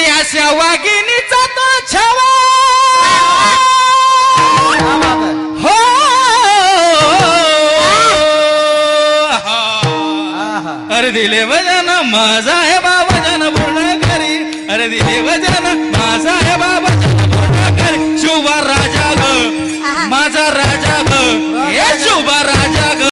अरे अशा वाघिणीचा तो छवा हो अरे दिले वजन माझा आहे बाबा जन पूर्ण करी अरे दिले वजन माझा आहे बाबा जन पूर्ण करी शिवा राजा ग माझा राजा ग